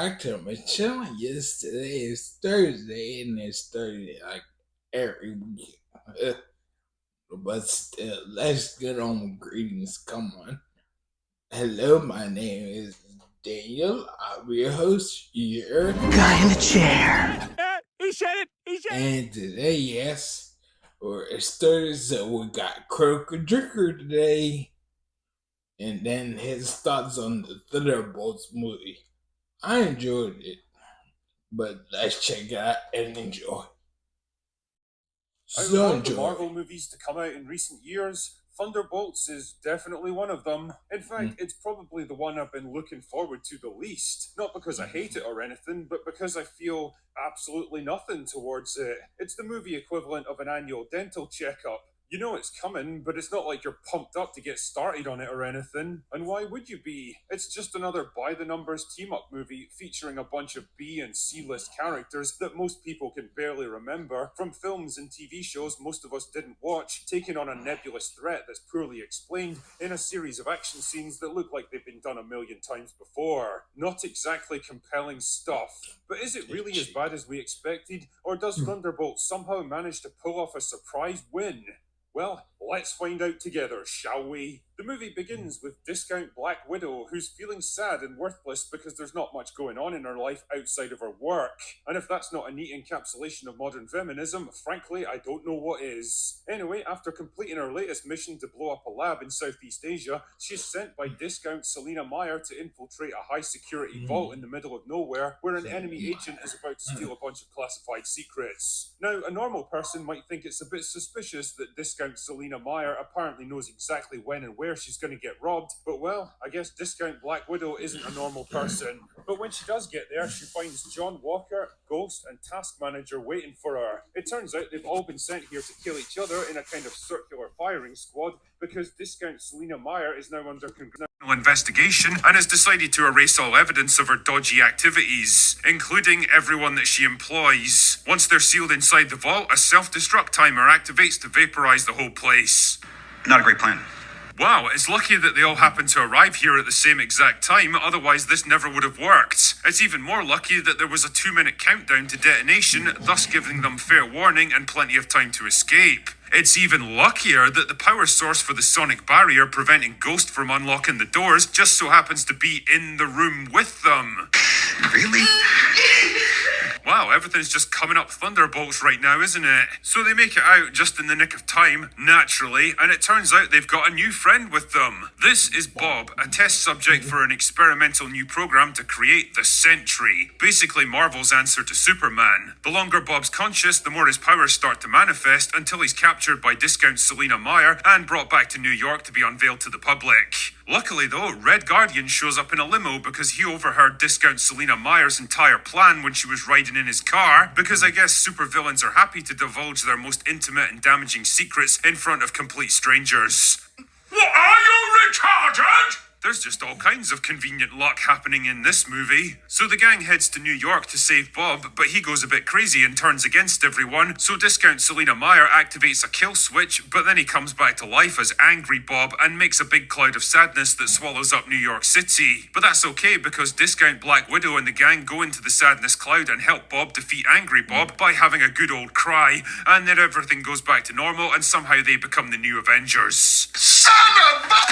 back to my channel. Yes, today is Thursday, and it's Thursday like every week. But still, let's get on with greetings. Come on. Hello, my name is Daniel. I'll be your host here. Guy in the chair. He said it. And today, yes, it's Thursday, so we got Croaker Drinker today. And then his thoughts on the Thunderbolts movie. I enjoyed it, but let's check it out and enjoy. Out of all the Marvel movies to come out in recent years, Thunderbolts is definitely one of them. In fact, it's probably the one I've been looking forward to the least. Not because I hate it or anything, but because I feel absolutely nothing towards it. It's the movie equivalent of an annual dental checkup. You know it's coming, but it's not like you're pumped up to get started on it or anything. And why would you be? It's just another by-the-numbers team-up movie featuring a bunch of B and C-list characters that most people can barely remember from films and TV shows most of us didn't watch, taking on a nebulous threat that's poorly explained in a series of action scenes that look like they've been done a million times before. Not exactly compelling stuff. But is it really as bad as we expected, or does Thunderbolts somehow manage to pull off a surprise win? Well, let's find out together, shall we? The movie begins with discount Black Widow, who's feeling sad and worthless because there's not much going on in her life outside of her work. And if that's not a neat encapsulation of modern feminism, frankly, I don't know what is. Anyway, after completing her latest mission to blow up a lab in Southeast Asia, she's sent by discount Selena Meyer to infiltrate a high-security vault in the middle of nowhere where an enemy agent is about to steal a bunch of classified secrets. Now, a normal person might think it's a bit suspicious that discount Selena Meyer apparently knows exactly when and where she's going to get robbed, but well, I guess discount Black Widow isn't a normal person. But when she does get there, she finds John Walker, Ghost, and Task Manager waiting for her. It turns out they've all been sent here to kill each other in a kind of circular firing squad because discount Selena Meyer is now under congressional investigation and has decided to erase all evidence of her dodgy activities, including everyone that she employs. Once they're sealed inside the vault, a self-destruct timer activates to vaporize the whole place. Not a great plan. Wow, it's lucky that they all happened to arrive here at the same exact time, otherwise this never would have worked. It's even more lucky that there was a 2-minute countdown to detonation, thus giving them fair warning and plenty of time to escape. It's even luckier that the power source for the sonic barrier preventing Ghost from unlocking the doors just so happens to be in the room with them. Really? Wow, everything's just coming up Thunderbolts right now, isn't it? So they make it out just in the nick of time, naturally, and it turns out they've got a new friend with them. This is Bob, a test subject for an experimental new program to create the Sentry, basically Marvel's answer to Superman. The longer Bob's conscious, the more his powers start to manifest until he's captured by discount Selena Meyer and brought back to New York to be unveiled to the public. Luckily though, Red Guardian shows up in a limo because he overheard discount Selena Meyer's entire plan when she was riding in his car, because I guess supervillains are happy to divulge their most intimate and damaging secrets in front of complete strangers. What, are you retarded? There's just all kinds of convenient luck happening in this movie. So the gang heads to New York to save Bob, but he goes a bit crazy and turns against everyone, so discount Selena Meyer activates a kill switch, but then he comes back to life as Angry Bob and makes a big cloud of sadness that swallows up New York City. But that's okay because discount Black Widow and the gang go into the sadness cloud and help Bob defeat Angry Bob by having a good old cry, and then everything goes back to normal and somehow they become the new Avengers. Son of a...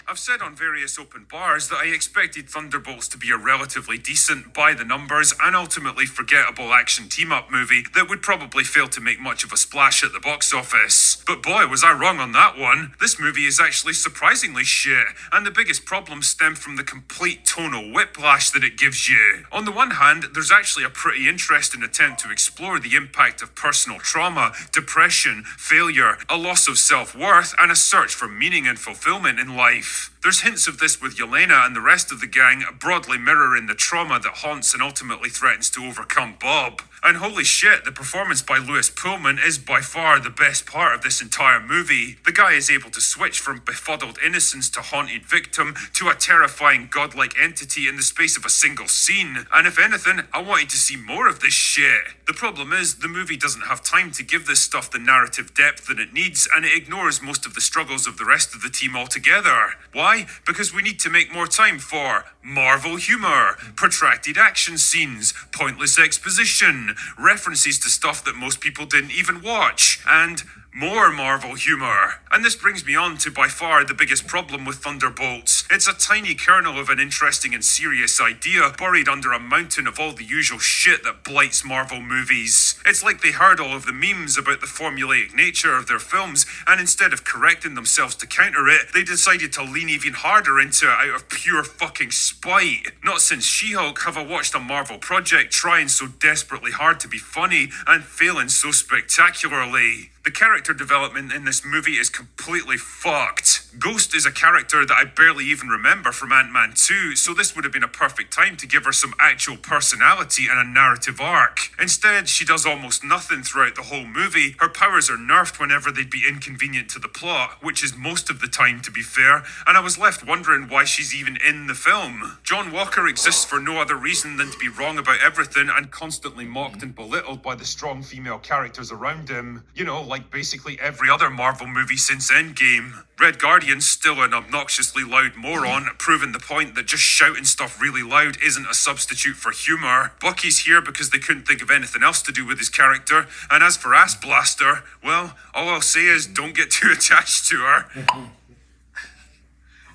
I've said on various open bars that I expected Thunderbolts to be a relatively decent, by-the-numbers, and ultimately forgettable action team-up movie that would probably fail to make much of a splash at the box office. But boy, was I wrong on that one. This movie is actually surprisingly shit, and the biggest problems stem from the complete tonal whiplash that it gives you. On the one hand, there's actually a pretty interesting attempt to explore the impact of personal trauma, depression, failure, a loss of self-worth, and a search for meaning and fulfillment in life. There's hints of this with Yelena and the rest of the gang, broadly mirroring the trauma that haunts and ultimately threatens to overcome Bob. And holy shit, the performance by Lewis Pullman is by far the best part of this entire movie. The guy is able to switch from befuddled innocence to haunted victim to a terrifying godlike entity in the space of a single scene. And if anything, I wanted to see more of this shit. The problem is, the movie doesn't have time to give this stuff the narrative depth that it needs, and it ignores most of the struggles of the rest of the team altogether. Why? Because we need to make more time for Marvel humor, protracted action scenes, pointless exposition, references to stuff that most people didn't even watch, and more Marvel humor. And this brings me on to by far the biggest problem with Thunderbolts. It's a tiny kernel of an interesting and serious idea buried under a mountain of all the usual shit that blights Marvel movies. It's like they heard all of the memes about the formulaic nature of their films, and instead of correcting themselves to counter it, they decided to lean even harder into it out of pure fucking spite. Not since She-Hulk have I watched a Marvel project trying so desperately hard to be funny and failing so spectacularly. The character development in this movie is completely fucked. Ghost is a character that I barely even remember from Ant-Man 2, so this would have been a perfect time to give her some actual personality and a narrative arc. Instead, she does almost nothing throughout the whole movie. Her powers are nerfed whenever they'd be inconvenient to the plot, which is most of the time to be fair, and I was left wondering why she's even in the film. John Walker exists for no other reason than to be wrong about everything and constantly mocked and belittled by the strong female characters around him. You know, like basically every other Marvel movie since Endgame. Red Guardian's still an obnoxiously loud moron, proving the point that just shouting stuff really loud isn't a substitute for humor. Bucky's here because they couldn't think of anything else to do with his character, and as for Ass Blaster, well, all I'll say is don't get too attached to her.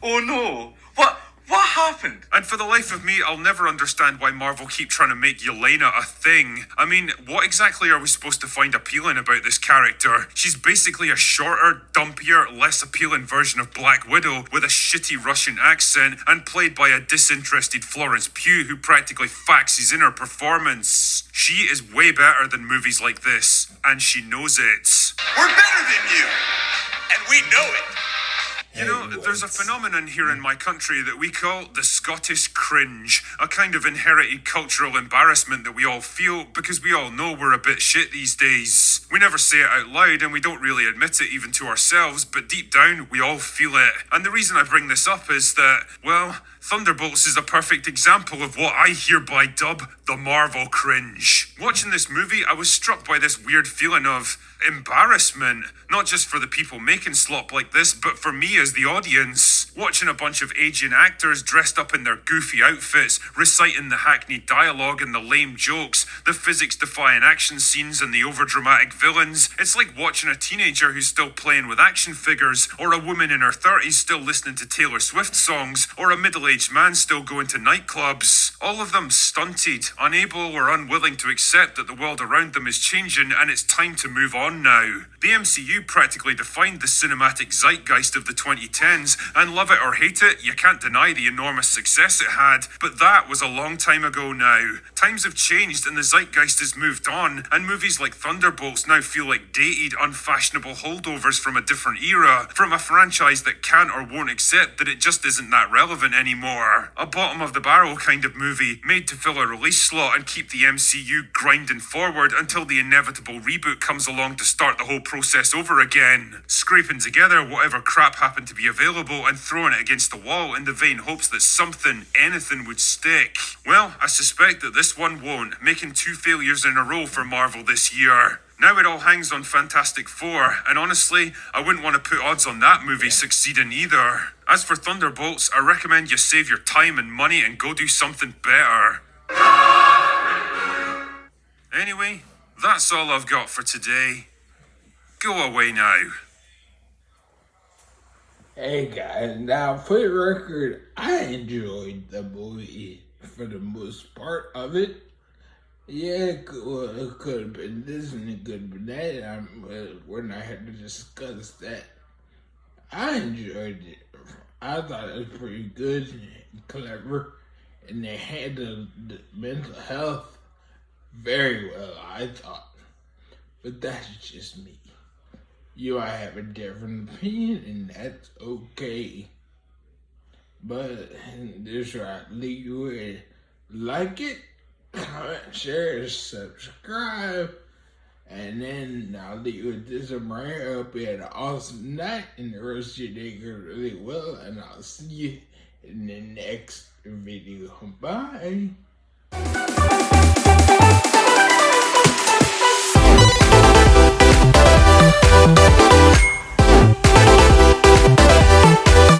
Oh no! What happened? And for the life of me, I'll never understand why Marvel keep trying to make Yelena a thing. I mean, what exactly are we supposed to find appealing about this character? She's basically a shorter, dumpier, less appealing version of Black Widow with a shitty Russian accent and played by a disinterested Florence Pugh who practically faxes in her performance. She is way better than movies like this, and she knows it. We're better than you, and we know it. You know, there's a phenomenon here in my country that we call the Scottish cringe, a kind of inherited cultural embarrassment that we all feel because we all know we're a bit shit these days. We never say it out loud and we don't really admit it even to ourselves, but deep down we all feel it. And the reason I bring this up is that, well, Thunderbolts is a perfect example of what I hereby dub the Marvel cringe. Watching this movie, I was struck by this weird feeling of embarrassment, not just for the people making slop like this, but for me as the audience. Watching a bunch of aging actors dressed up in their goofy outfits, reciting the hackneyed dialogue and the lame jokes, the physics-defying action scenes and the overdramatic villains. It's like watching a teenager who's still playing with action figures, or a woman in her 30s still listening to Taylor Swift songs, or a middle-aged man still going to nightclubs. All of them stunted, unable or unwilling to accept that the world around them is changing and it's time to move on now. The MCU practically defined the cinematic zeitgeist of the 2010s, and love it or hate it, you can't deny the enormous success it had, but that was a long time ago now. Times have changed and the zeitgeist has moved on, and movies like Thunderbolts now feel like dated, unfashionable holdovers from a different era, from a franchise that can't or won't accept that it just isn't that relevant anymore. A bottom-of-the-barrel kind of movie, made to fill a release slot and keep the MCU grinding forward until the inevitable reboot comes along to start the whole process over again, scraping together whatever crap happened to be available and throwing it against the wall in the vain hopes that something, anything would stick. Well, I suspect that this one won't, making 2 failures in a row for Marvel this year. Now it all hangs on Fantastic Four, and honestly, I wouldn't want to put odds on that movie succeeding either. As for Thunderbolts, I recommend you save your time and money and go do something better. Anyway, that's all I've got for today. Go away now. Hey guys, now for the record, I enjoyed the movie for the most part of it. Yeah, it could have been this and it could have been that. We're not here to discuss that. I enjoyed it. I thought it was pretty good and clever, and they handled the mental health very well, I thought. But that's just me. You might have a different opinion, and that's okay. But this right, you would like it, comment, share, subscribe. And then I'll leave you with this rant. I hope you had an awesome night and the rest of your day goes really well. And I'll see you in the next video. Bye.